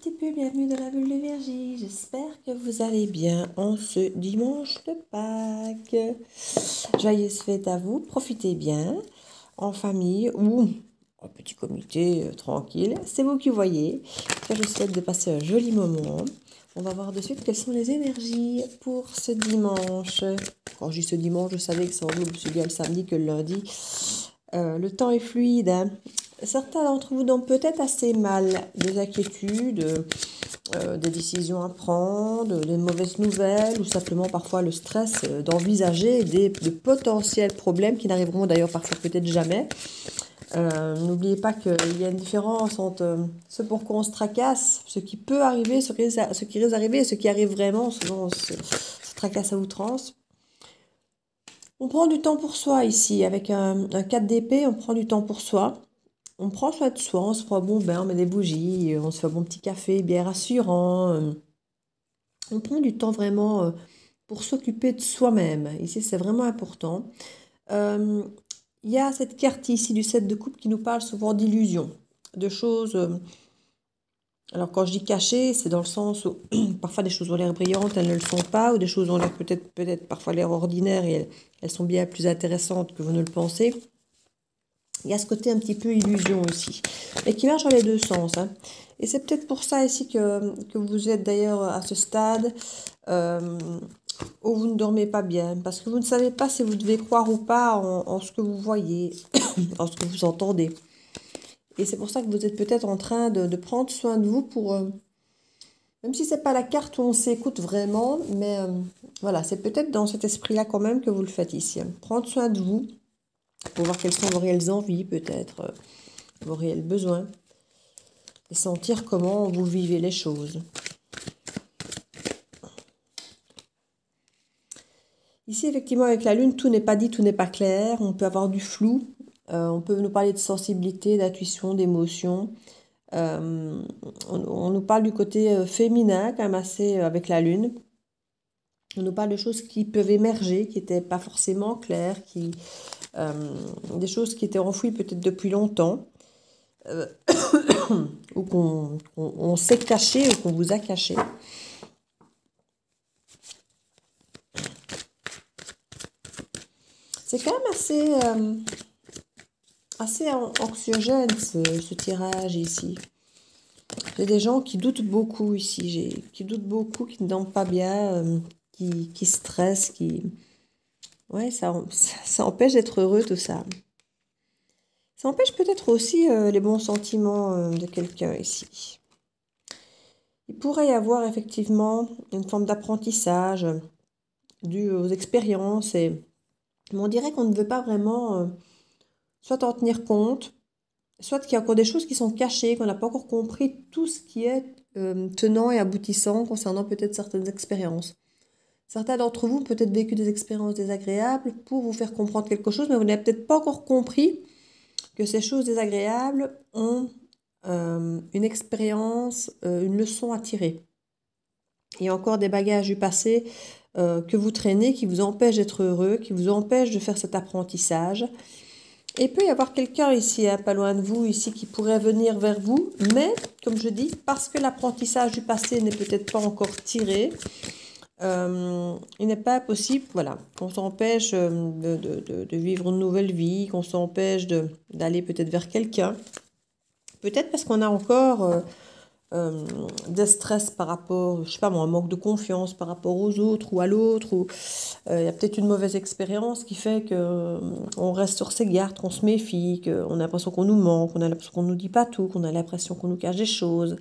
petit peu, bienvenue dans la bulle de Virgie. J'espère que vous allez bien en ce dimanche de Pâques. Joyeuse fête à vous, profitez bien, en famille ou en petit comité tranquille. C'est vous qui voyez. Je vous souhaite de passer un joli moment. On va voir de suite quelles sont les énergies pour ce dimanche. Quand je dis ce dimanche, je savais que ça englobe aussi bien le samedi que le lundi. Le temps est fluide, hein. Certains d'entre vous donnent peut-être assez mal, des inquiétudes, des décisions à prendre, des mauvaises nouvelles ou simplement parfois le stress d'envisager de potentiels problèmes qui n'arriveront d'ailleurs parfois peut-être jamais. N'oubliez pas qu'il y a une différence entre ce pour quoi on se tracasse, ce qui peut arriver, ce qui risque d'arriver et ce qui arrive vraiment. Souvent on se tracasse à outrance. On prend du temps pour soi ici, avec un 4 d'épée, on prend du temps pour soi. On prend soin de soi, on se fait un bon bain, on met des bougies, on se fait un bon petit café bien rassurant. On prend du temps vraiment pour s'occuper de soi-même. Ici, c'est vraiment important. Il y a cette carte ici du 7 de coupe qui nous parle souvent d'illusions, de choses. Alors, quand je dis cachées, c'est dans le sens où parfois des choses ont l'air brillantes, elles ne le sont pas, ou des choses ont l'air peut-être parfois l'air ordinaires et elles sont bien plus intéressantes que vous ne le pensez. Il y a ce côté un petit peu illusion aussi, et qui marche dans les deux sens, hein. Et c'est peut-être pour ça ici que vous êtes d'ailleurs à ce stade où vous ne dormez pas bien, parce que vous ne savez pas si vous devez croire ou pas en ce que vous voyez, en ce que vous entendez. Et c'est pour ça que vous êtes peut-être en train de prendre soin de vous pour... même si c'est pas la carte où on s'écoute vraiment, mais voilà, c'est peut-être dans cet esprit-là quand même que vous le faites ici, hein. Prendre soin de vous, pour voir quelles sont vos réelles envies, peut-être, vos réels besoins, et sentir comment vous vivez les choses. Ici, effectivement, avec la Lune, tout n'est pas dit, tout n'est pas clair. On peut avoir du flou. On peut nous parler de sensibilité, d'intuition, d'émotion. On nous parle du côté féminin, quand même assez avec la Lune. On nous parle de choses qui peuvent émerger, qui n'étaient pas forcément claires, des choses qui étaient enfouies peut-être depuis longtemps. Ou qu'on s'est caché ou qu'on vous a caché. C'est quand même assez anxiogène ce tirage ici. J'ai des gens qui doutent beaucoup ici, qui doutent beaucoup, qui ne dorment pas bien, qui stressent, Ouais, ça empêche d'être heureux tout ça. Ça empêche peut-être aussi les bons sentiments de quelqu'un ici. Il pourrait y avoir effectivement une forme d'apprentissage dû aux expériences, mais on dirait qu'on ne veut pas vraiment soit en tenir compte, soit qu'il y a encore des choses qui sont cachées, qu'on n'a pas encore compris tout ce qui est tenant et aboutissant concernant peut-être certaines expériences. Certains d'entre vous ont peut-être vécu des expériences désagréables pour vous faire comprendre quelque chose, mais vous n'avez peut-être pas encore compris que ces choses désagréables ont une expérience, une leçon à tirer. Il y a encore des bagages du passé que vous traînez qui vous empêchent d'être heureux, qui vous empêchent de faire cet apprentissage. Et il peut y avoir quelqu'un ici, hein, pas loin de vous, ici, qui pourrait venir vers vous, mais, comme je dis, parce que l'apprentissage du passé n'est peut-être pas encore tiré, il n'est pas possible, voilà, qu'on s'empêche de vivre une nouvelle vie, qu'on s'empêche d'aller peut-être vers quelqu'un. Peut-être parce qu'on a encore des stress par rapport, je sais pas moi, un manque de confiance par rapport aux autres ou à l'autre, ou il y a peut-être une mauvaise expérience qui fait que on reste sur ses gardes, qu'on se méfie, qu'on a l'impression qu'on nous manque, qu'on a l'impression qu'on nous dit pas tout, qu'on a l'impression qu'on nous cache des choses.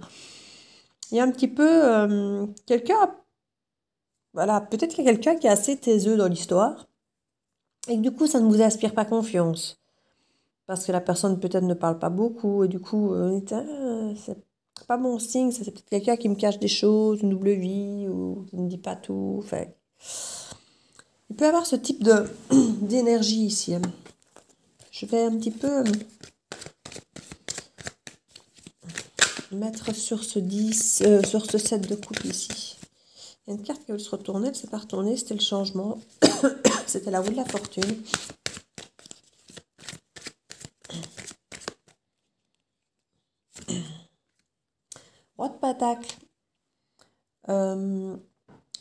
Il y a un petit peu voilà, peut-être qu'il y a quelqu'un qui est assez taiseux dans l'histoire et que du coup ça ne vous inspire pas confiance parce que la personne peut-être ne parle pas beaucoup et du coup c'est pas bon signe, ça c'est peut-être quelqu'un qui me cache des choses, une double vie ou qui ne me dit pas tout. Enfin, il peut y avoir ce type d'énergie ici, hein. Je vais un petit peu mettre sur ce 10, sur ce 7 de coupe ici. Il y a une carte qui veut se retourner, elle ne s'est pas retournée, c'était le changement. C'était la roue de la fortune. de pentacle.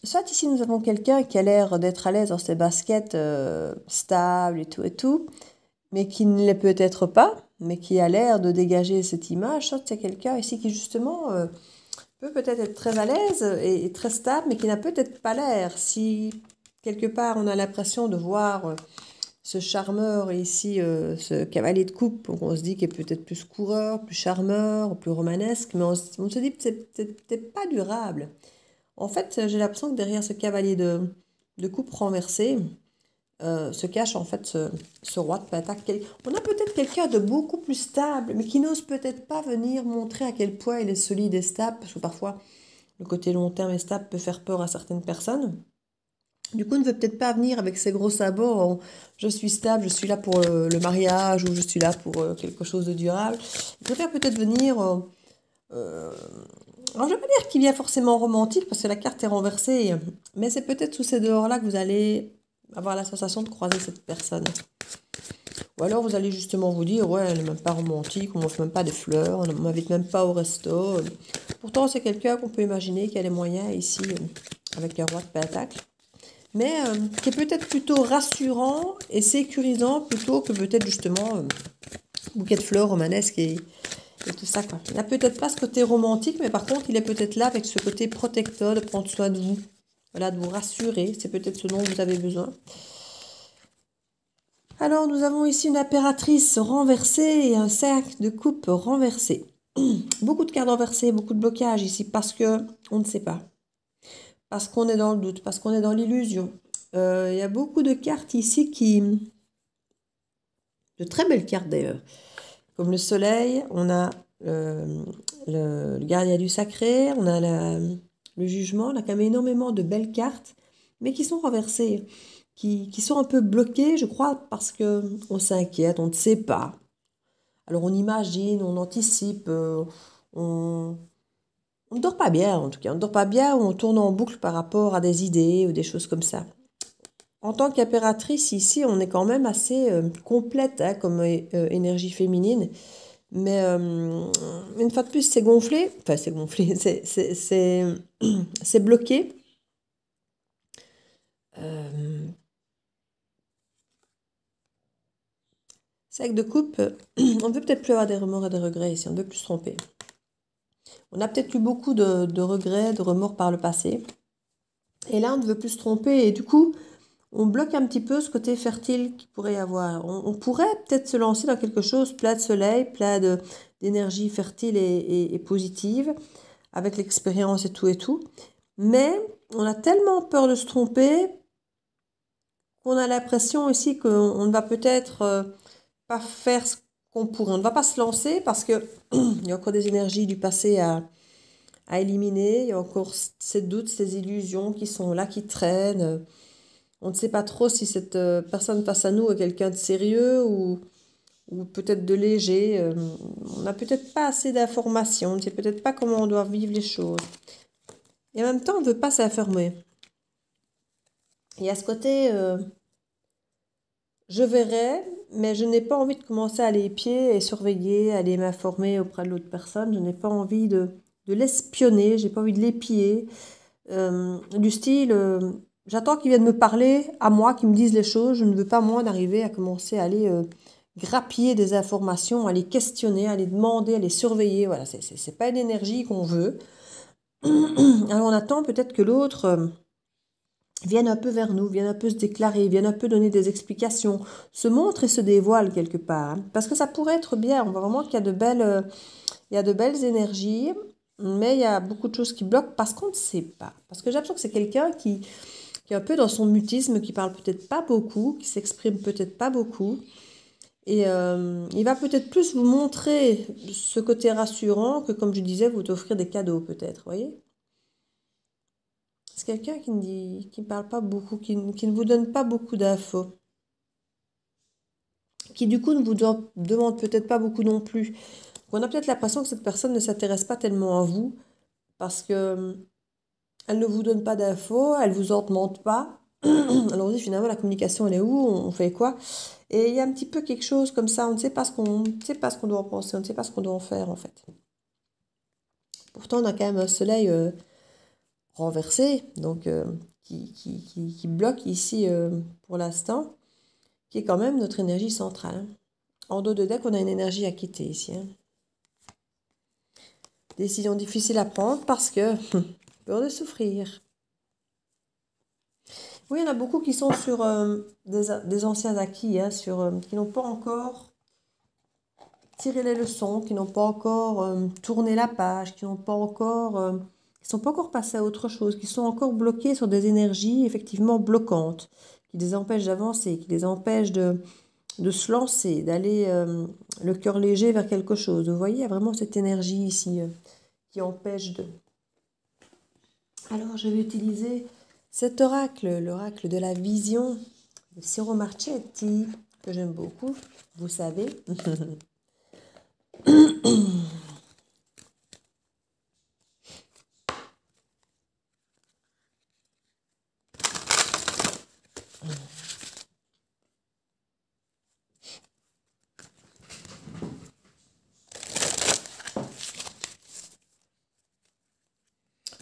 Soit ici nous avons quelqu'un qui a l'air d'être à l'aise dans ses baskets, stable et tout, mais qui ne l'est peut-être pas, mais qui a l'air de dégager cette image. Soit c'est quelqu'un ici qui justement peut peut-être être très à l'aise et très stable, mais qui n'a peut-être pas l'air. Si quelque part on a l'impression de voir ce charmeur ici, ce cavalier de coupe, on se dit qu'il est peut-être plus coureur, plus charmeur, plus romanesque, mais on se dit que c'est pas durable. En fait, j'ai l'impression que derrière ce cavalier de coupe renversé se cache en fait ce roi de pentacle. On a peut-être quelqu'un de beaucoup plus stable, mais qui n'ose peut-être pas venir montrer à quel point il est solide et stable, parce que parfois le côté long terme et stable peut faire peur à certaines personnes. Du coup, ne veut peut-être pas venir avec ses gros sabots en je suis stable, je suis là pour le mariage ou je suis là pour quelque chose de durable. Il préfère peut-être venir. Alors, je ne vais pas dire qu'il vient forcément romantique parce que la carte est renversée, mais c'est peut-être sous ces dehors-là que vous allez avoir la sensation de croiser cette personne. Ou alors vous allez justement vous dire, ouais, elle n'est même pas romantique, on ne m'offre même pas des fleurs, on ne m'invite même pas au resto. Pourtant, c'est quelqu'un qu'on peut imaginer qui a les moyens ici avec un roi de pentacle. Mais qui est peut-être plutôt rassurant et sécurisant plutôt que peut-être justement bouquet de fleurs romanesque et tout ça, quoi. Il n'a peut-être pas ce côté romantique, mais par contre, il est peut-être là avec ce côté protecteur, de prendre soin de vous. Voilà, de vous rassurer. C'est peut-être ce dont vous avez besoin. Alors, nous avons ici une impératrice renversée et un cercle de coupe renversé. Beaucoup de cartes renversées, beaucoup de blocages ici parce que on ne sait pas. Parce qu'on est dans le doute, parce qu'on est dans l'illusion. Il y a beaucoup de cartes ici de très belles cartes d'ailleurs. Comme le soleil, on a le gardien du sacré, on a le jugement, on a quand même énormément de belles cartes, mais qui sont renversées, qui sont un peu bloquées, je crois, parce qu'on s'inquiète, on ne sait pas. Alors on imagine, on anticipe, on ne dort pas bien en tout cas, on ne dort pas bien ou on tourne en boucle par rapport à des idées ou des choses comme ça. En tant qu'impératrice, ici, on est quand même assez complète hein, comme énergie féminine. Mais une fois de plus, c'est gonflé. Enfin, c'est gonflé, c'est bloqué. Sac de coupe, on ne veut peut-être plus avoir des remords et des regrets ici, on ne veut plus se tromper. On a peut-être eu beaucoup de regrets, de remords par le passé. Et là, on ne veut plus se tromper. Et du coup, on bloque un petit peu ce côté fertile qu'il pourrait y avoir. On pourrait peut-être se lancer dans quelque chose plein de soleil, plein d'énergie fertile et positive, avec l'expérience et tout. Mais on a tellement peur de se tromper qu'on a l'impression aussi qu'on ne va peut-être pas faire ce qu'on pourrait. On ne va pas se lancer parce qu'il y a encore des énergies du passé à éliminer. Il y a encore ces doutes, ces illusions qui sont là, qui traînent. On ne sait pas trop si cette personne face à nous est quelqu'un de sérieux ou peut-être de léger. On n'a peut-être pas assez d'informations. On ne sait peut-être pas comment on doit vivre les choses. Et en même temps, on ne veut pas s'informer. Il y a ce côté, je verrai, mais je n'ai pas envie de commencer à aller épier et surveiller, aller m'informer auprès de l'autre personne. Je n'ai pas envie de l'espionner, j'ai pas envie de l'épier. Du style, j'attends qu'ils viennent me parler à moi, qu'ils me disent les choses. Je ne veux pas, moi, d'arriver à commencer à aller grappiller des informations, à les questionner, à les demander, à les surveiller. Voilà, c'est pas une énergie qu'on veut. Alors on attend peut-être que l'autre vienne un peu vers nous, vienne un peu se déclarer, vienne un peu donner des explications, se montre et se dévoile quelque part. Hein. Parce que ça pourrait être bien. On voit vraiment qu'il y a de belles énergies, mais il y a beaucoup de choses qui bloquent parce qu'on ne sait pas. Parce que j'ai l'impression que c'est quelqu'un qui est un peu dans son mutisme, qui parle peut-être pas beaucoup, qui s'exprime peut-être pas beaucoup. Et il va peut-être plus vous montrer ce côté rassurant que, comme je disais, vous offrir des cadeaux peut-être, voyez. C'est quelqu'un qui ne parle pas beaucoup, qui ne vous donne pas beaucoup d'infos. Qui du coup ne vous demande peut-être pas beaucoup non plus. On a peut-être l'impression que cette personne ne s'intéresse pas tellement à vous parce que elle ne vous donne pas d'infos, elle vous en demande pas. Alors on dit finalement la communication elle est où, on fait quoi? Et il y a un petit peu quelque chose comme ça, on ne sait pas ce qu'on doit en penser, on ne sait pas ce qu'on doit en faire en fait. Pourtant, on a quand même un soleil renversé, donc qui bloque ici pour l'instant, qui est quand même notre énergie centrale. En dos de deck, on a une énergie à quitter ici. Hein. Décision difficile à prendre parce que peur de souffrir. Oui, il y en a beaucoup qui sont sur des anciens acquis, hein, qui n'ont pas encore tiré les leçons, qui n'ont pas encore tourné la page, qui sont pas encore passés à autre chose, qui sont encore bloqués sur des énergies effectivement bloquantes, qui les empêchent d'avancer, qui les empêchent de se lancer, d'aller le cœur léger vers quelque chose. Vous voyez, il y a vraiment cette énergie ici qui empêche de... Alors, je vais utiliser cet oracle, l'oracle de la vision de Ciro Marchetti, que j'aime beaucoup, vous savez.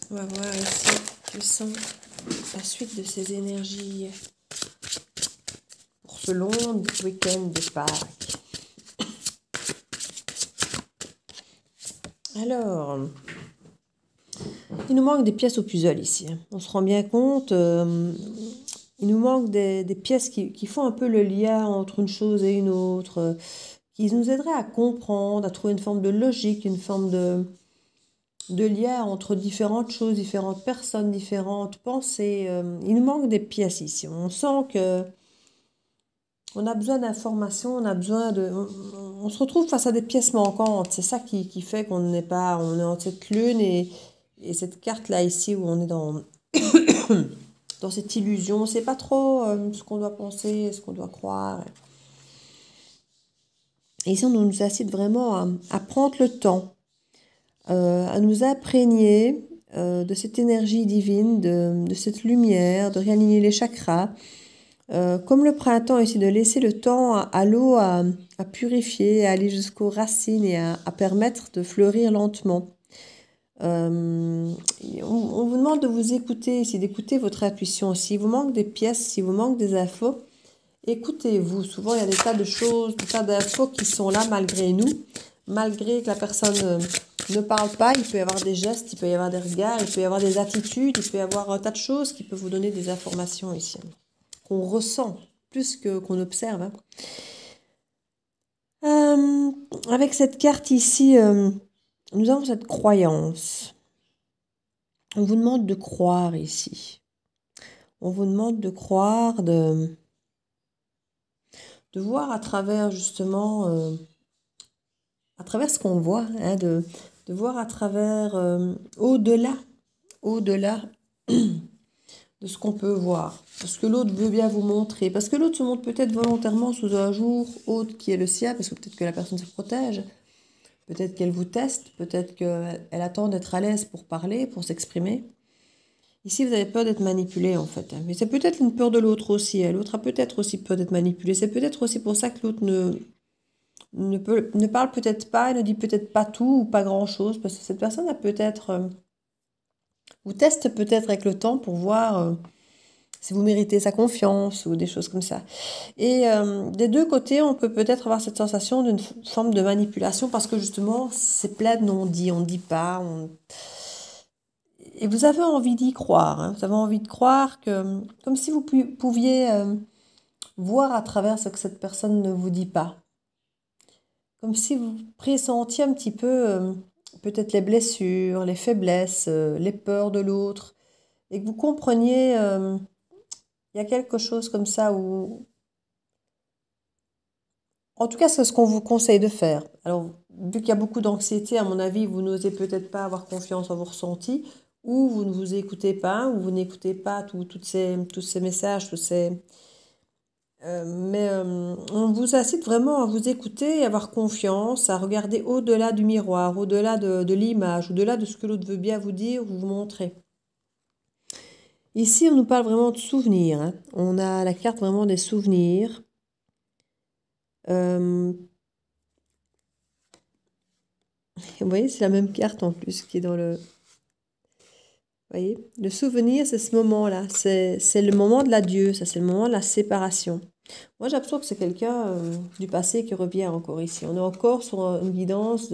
On va voir ici quelles sont la suite de ces énergies pour ce long week-end de Pâques. Alors, il nous manque des pièces au puzzle ici. On se rend bien compte, il nous manque des pièces qui font un peu le lien entre une chose et une autre, qui nous aideraient à comprendre, à trouver une forme de logique, une forme de lien entre différentes choses, différentes personnes, différentes pensées. Il nous manque des pièces ici. On sent que on a besoin d'informations, on a besoin de... On se retrouve face à des pièces manquantes. C'est ça qui fait qu'on n'est pas... On est en cette lune et cette carte-là ici où on est dans, dans cette illusion. On ne sait pas trop ce qu'on doit penser, ce qu'on doit croire. Et ici, on nous incite vraiment à prendre le temps, à nous imprégner de cette énergie divine, de cette lumière, de réaligner les chakras. Comme le printemps, ici, de laisser le temps à l'eau à purifier, à aller jusqu'aux racines et à permettre de fleurir lentement. On vous demande de vous écouter ici, d'écouter votre intuition. S'il vous manque des pièces, s'il vous manque des infos, écoutez-vous. Souvent, il y a des tas de choses, des tas d'infos qui sont là malgré nous, malgré que la personne ne parle pas. Il peut y avoir des gestes, il peut y avoir des regards, il peut y avoir des attitudes, il peut y avoir un tas de choses qui peuvent vous donner des informations ici, qu'on ressent plus qu'on observe. Hein. Avec cette carte ici, nous avons cette croyance. On vous demande de croire ici. On vous demande de croire, de voir à travers justement, à travers ce qu'on voit, hein, de voir à travers, au-delà de ce qu'on peut voir, de ce que l'autre veut bien vous montrer. Parce que l'autre se montre peut-être volontairement sous un jour autre qui est le sien, parce que peut-être que la personne se protège, peut-être qu'elle vous teste, peut-être qu'elle attend d'être à l'aise pour parler, pour s'exprimer. Ici, vous avez peur d'être manipulé, en fait. Mais c'est peut-être une peur de l'autre aussi. L'autre a peut-être aussi peur d'être manipulé. C'est peut-être aussi pour ça que l'autre ne parle peut-être pas, ne dit peut-être pas tout ou pas grand-chose. Parce que cette personne a peut-être... vous teste peut-être avec le temps pour voir si vous méritez sa confiance ou des choses comme ça. Et des deux côtés, on peut peut-être avoir cette sensation d'une forme de manipulation parce que justement, c'est plein de non-dits. On ne dit pas... Et vous avez envie d'y croire, hein. Vous avez envie de croire que, comme si vous pouviez voir à travers ce que cette personne ne vous dit pas. Comme si vous pressentiez un petit peu peut-être les blessures, les faiblesses, les peurs de l'autre, et que vous compreniez, il y a quelque chose comme ça où... En tout cas, c'est ce qu'on vous conseille de faire. Alors, vu qu'il y a beaucoup d'anxiété, à mon avis, vous n'osez peut-être pas avoir confiance en vos ressentis, ou vous ne vous écoutez pas, ou vous n'écoutez pas tous ces messages, mais on vous incite vraiment à vous écouter et à avoir confiance, à regarder au-delà du miroir, au-delà de l'image, au-delà de ce que l'autre veut bien vous dire ou vous montrer. Ici, on nous parle vraiment de souvenirs. Hein. On a la carte vraiment des souvenirs. Et vous voyez, c'est la même carte en plus qui est dans le... Vous voyez, le souvenir, c'est ce moment-là. C'est le moment de l'adieu, ça, c'est le moment de la séparation. Moi, j'ai l'impression que c'est quelqu'un du passé qui revient encore ici. On est encore sur une guidance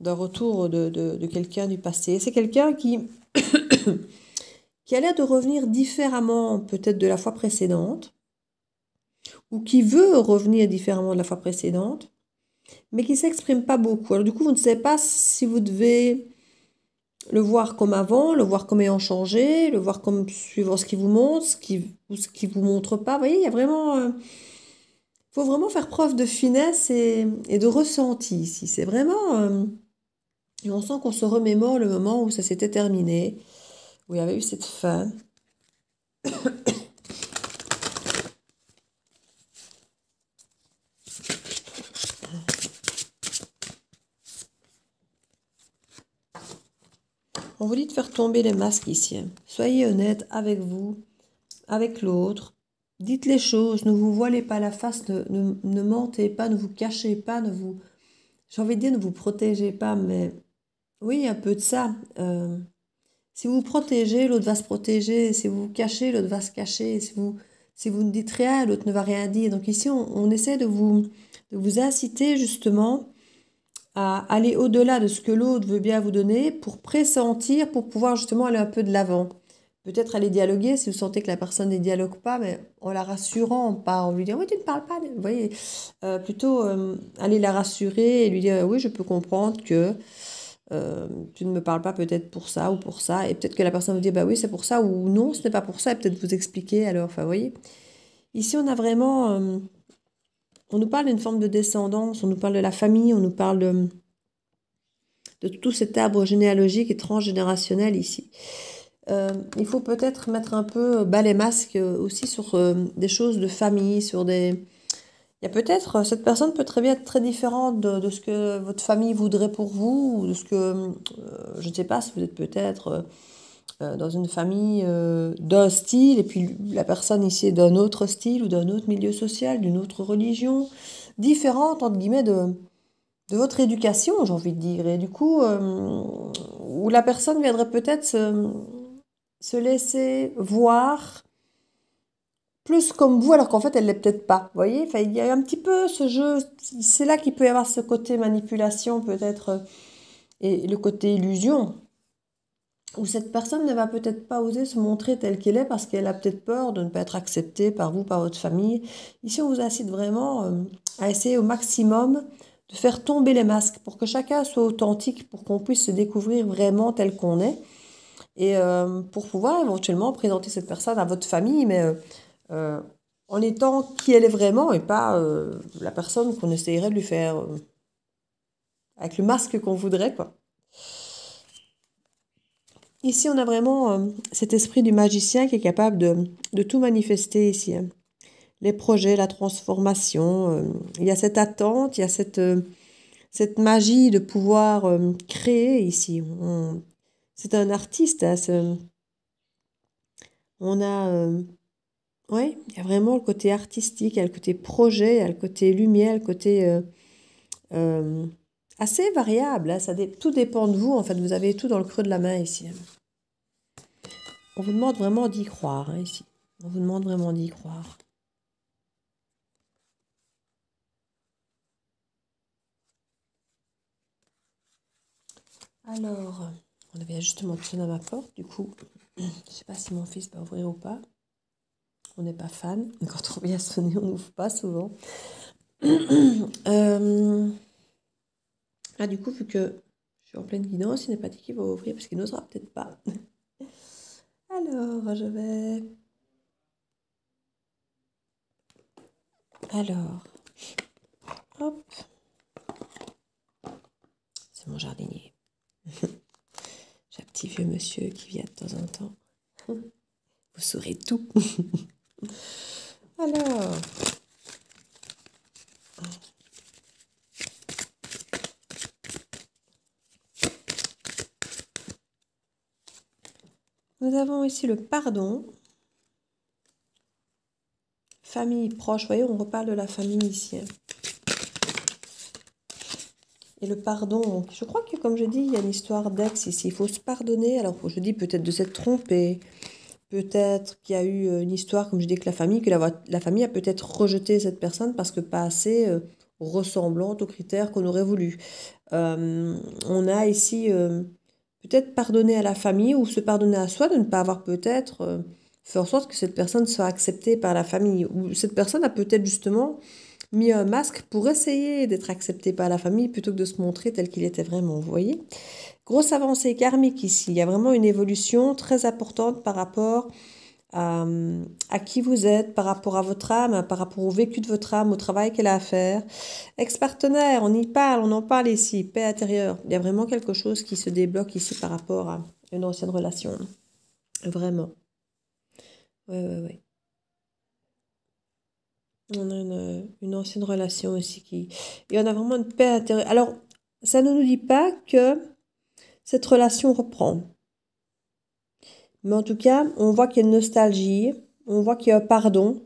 d'un retour de quelqu'un du passé. C'est quelqu'un qui a l'air de revenir différemment peut-être de la fois précédente, ou qui veut revenir différemment de la fois précédente, mais qui ne s'exprime pas beaucoup. Alors du coup, vous ne savez pas si vous devez le voir comme avant, le voir comme ayant changé, le voir comme suivant ce qui vous montre, ou ce qui vous montre pas. Vous voyez, il y a vraiment... faut vraiment faire preuve de finesse et de ressenti ici. C'est vraiment... et on sent qu'on se remémore le moment où ça s'était terminé, où il y avait eu cette fin. On vous dit de faire tomber les masques ici. Soyez honnête avec vous, avec l'autre. Dites les choses, ne vous voilez pas la face, ne mentez pas, ne vous cachez pas, j'ai envie de dire ne vous protégez pas, mais oui, un peu de ça. Si vous vous protégez, l'autre va se protéger. Si vous vous cachez, l'autre va se cacher. Si vous ne dites rien, l'autre ne va rien dire. Donc ici, on essaie de vous inciter justement à aller au-delà de ce que l'autre veut bien vous donner pour pressentir, pour pouvoir justement aller un peu de l'avant. Peut-être aller dialoguer si vous sentez que la personne ne dialogue pas, mais en la rassurant, pas en lui disant oui, tu ne parles pas. Vous voyez, plutôt aller la rassurer et lui dire oui, je peux comprendre que tu ne me parles pas peut-être pour ça ou pour ça. Et peut-être que la personne vous dit bah oui, c'est pour ça ou non, ce n'est pas pour ça. Et peut-être vous expliquer alors. Enfin, vous voyez, ici on a vraiment. On nous parle d'une forme de descendance, on nous parle de la famille, on nous parle de tout cet arbre généalogique et transgénérationnel ici. Il faut peut-être mettre un peu bas les masques aussi sur des choses de famille, sur des... Il y a peut-être, cette personne peut très bien être très différente de ce que votre famille voudrait pour vous, ou de ce que, je ne sais pas, si vous êtes peut-être dans une famille d'un style, et puis la personne ici est d'un autre style, ou d'un autre milieu social, d'une autre religion, différente, entre guillemets, de votre éducation, j'ai envie de dire. Et du coup, où la personne viendrait peut-être se laisser voir plus comme vous, alors qu'en fait, elle ne l'est peut-être pas. Vous voyez, enfin, il y a un petit peu ce jeu, c'est là qu'il peut y avoir ce côté manipulation peut-être, et le côté illusion, où cette personne ne va peut-être pas oser se montrer telle qu'elle est parce qu'elle a peut-être peur de ne pas être acceptée par vous, par votre famille. Ici, on vous incite vraiment à essayer au maximum de faire tomber les masques pour que chacun soit authentique, pour qu'on puisse se découvrir vraiment tel qu'on est et pour pouvoir éventuellement présenter cette personne à votre famille, mais euh, en étant qui elle est vraiment et pas la personne qu'on essayerait de lui faire avec le masque qu'on voudrait, quoi. Ici, on a vraiment cet esprit du magicien qui est capable de tout manifester ici, hein. Les projets, la transformation, il y a cette attente, il y a cette magie de pouvoir créer ici. C'est un artiste, hein, on a... ouais, il y a vraiment le côté artistique, il y a le côté projet, il y a le côté lumière, le côté euh, assez variable, hein. Tout dépend de vous, en fait, vous avez tout dans le creux de la main ici, hein. On vous demande vraiment d'y croire, hein, ici. On vous demande vraiment d'y croire. Alors, on avait justement sonné à ma porte, du coup, je ne sais pas si mon fils va ouvrir ou pas. On n'est pas fan. Quand on vient sonner, on n'ouvre pas souvent. Là, du coup, vu que je suis en pleine guidance, il n'est pas dit qu'il va ouvrir parce qu'il n'osera peut-être pas. Alors, je vais... Alors, hop. C'est mon jardinier. J'ai un petit vieux monsieur qui vient de temps en temps. Vous saurez tout. Alors... Nous avons ici le pardon. Famille proche. Vous voyez, on reparle de la famille ici, hein. Et le pardon, donc, je crois que comme je dis, il y a une histoire d'ex ici. Il faut se pardonner. Alors je dis peut-être de s'être trompé. Peut-être qu'il y a eu une histoire, comme je dis, que la famille a peut-être rejeté cette personne parce que pas assez ressemblante aux critères qu'on aurait voulu. On a ici peut-être pardonner à la famille ou se pardonner à soi de ne pas avoir peut-être fait en sorte que cette personne soit acceptée par la famille. Ou cette personne a peut-être justement mis un masque pour essayer d'être acceptée par la famille plutôt que de se montrer tel qu'il était vraiment, vous voyez. Grosse avancée karmique ici. Il y a vraiment une évolution très importante par rapport à, à qui vous êtes, par rapport à votre âme, par rapport au vécu de votre âme, au travail qu'elle a à faire. Ex-partenaire, on y parle, on en parle ici, paix intérieure. Il y a vraiment quelque chose qui se débloque ici par rapport à une ancienne relation. Vraiment. Oui, oui, oui. On a une ancienne relation aussi qui... Et on a vraiment une paix intérieure. Alors, ça ne nous dit pas que cette relation reprend. Mais en tout cas, on voit qu'il y a une nostalgie, on voit qu'il y a un pardon,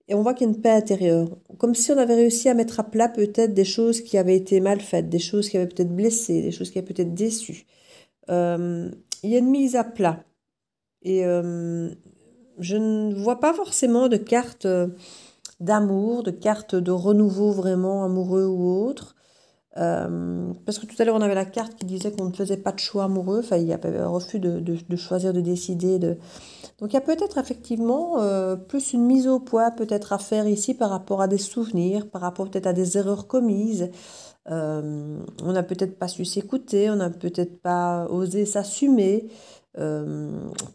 et on voit qu'il y a une paix intérieure. Comme si on avait réussi à mettre à plat peut-être des choses qui avaient été mal faites, des choses qui avaient peut-être blessé, des choses qui avaient peut-être déçu. Il y a une mise à plat. Et je ne vois pas forcément de carte d'amour, de carte de renouveau vraiment amoureux ou autre. Parce que tout à l'heure, on avait la carte qui disait qu'on ne faisait pas de choix amoureux. Enfin, il y avait un refus de choisir, de décider. Donc, il y a peut-être effectivement plus une mise au point peut-être à faire ici par rapport à des souvenirs, par rapport peut-être à des erreurs commises. On n'a peut-être pas su s'écouter, on n'a peut-être pas osé s'assumer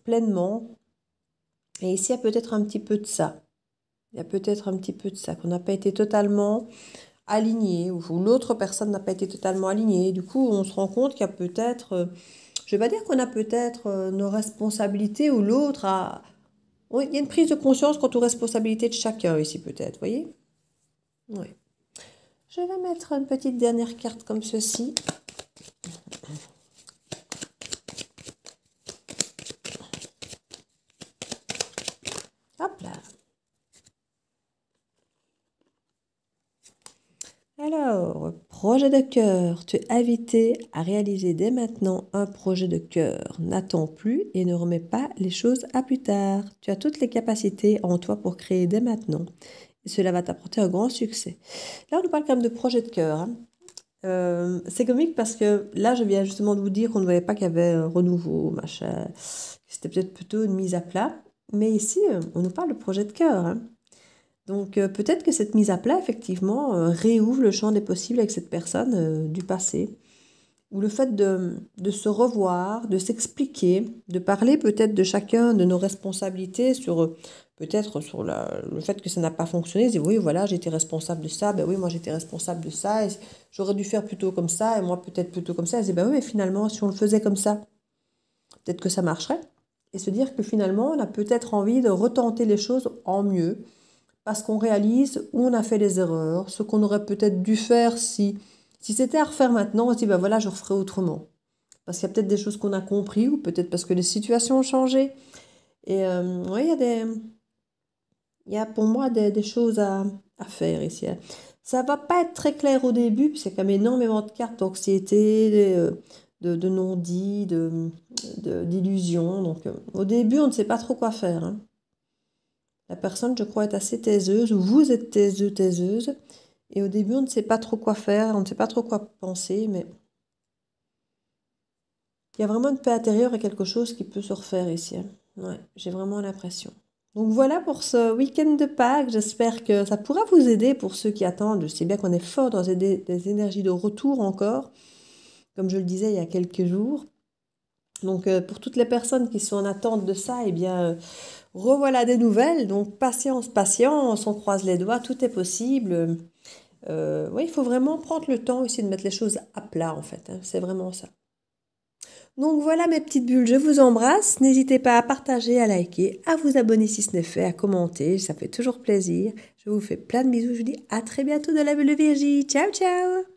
pleinement. Et ici, il y a peut-être un petit peu de ça. Il y a peut-être un petit peu de ça, qu'on n'a pas été totalement aligné, ou l'autre personne n'a pas été totalement alignée. Du coup, on se rend compte qu'il y a peut-être, je ne vais pas dire qu'on a peut-être nos responsabilités ou l'autre a... Oui, il y a une prise de conscience quant aux responsabilités de chacun ici peut-être, vous voyez? Oui. Je vais mettre une petite dernière carte comme ceci. Hop là. Alors, projet de cœur. Tu es invité à réaliser dès maintenant un projet de cœur. N'attends plus et ne remets pas les choses à plus tard. Tu as toutes les capacités en toi pour créer dès maintenant. Et cela va t'apporter un grand succès. Là, on nous parle quand même de projet de cœur. Hein. C'est comique parce que là, je viens justement de vous dire qu'on ne voyait pas qu'il y avait un renouveau, machin. C'était peut-être plutôt une mise à plat. Mais ici, on nous parle de projet de cœur. Hein. Donc peut-être que cette mise à plat, effectivement, réouvre le champ des possibles avec cette personne du passé. Ou le fait de se revoir, de s'expliquer, de parler peut-être de chacun de nos responsabilités sur peut-être sur le fait que ça n'a pas fonctionné. Dire oui, voilà, j'étais responsable de ça, ben oui, moi j'étais responsable de ça, et j'aurais dû faire plutôt comme ça, et moi peut-être plutôt comme ça. Et dire ben oui, mais finalement, si on le faisait comme ça, peut-être que ça marcherait. Et se dire que finalement, on a peut-être envie de retenter les choses en mieux parce qu'on réalise où on a fait les erreurs, ce qu'on aurait peut-être dû faire si c'était à refaire maintenant, on se dit, ben voilà, je referai autrement. Parce qu'il y a peut-être des choses qu'on a compris, ou peut-être parce que les situations ont changé. Et oui, il y a pour moi des choses à faire ici. Hein. Ça va pas être très clair au début, puis c'est quand même énormément de cartes d'anxiété, de non-dits, d'illusions. Donc au début, on ne sait pas trop quoi faire. Hein. La personne, je crois, est assez taiseuse, ou vous êtes taiseux, taiseuse. Et au début, on ne sait pas trop quoi faire, on ne sait pas trop quoi penser, mais il y a vraiment une paix intérieure et quelque chose qui peut se refaire ici. Hein. Ouais, j'ai vraiment l'impression. Donc voilà pour ce week-end de Pâques. J'espère que ça pourra vous aider pour ceux qui attendent. Je sais bien qu'on est fort dans des énergies de retour encore, comme je le disais il y a quelques jours. Donc pour toutes les personnes qui sont en attente de ça, eh bien, revoilà des nouvelles. Donc patience, patience, on croise les doigts, tout est possible. Oui, il faut vraiment prendre le temps aussi de mettre les choses à plat en fait. Hein. C'est vraiment ça. Donc voilà mes petites bulles, je vous embrasse. N'hésitez pas à partager, à liker, à vous abonner si ce n'est fait, à commenter, ça fait toujours plaisir. Je vous fais plein de bisous, je vous dis à très bientôt de la Bulle de Virgie. Ciao, ciao!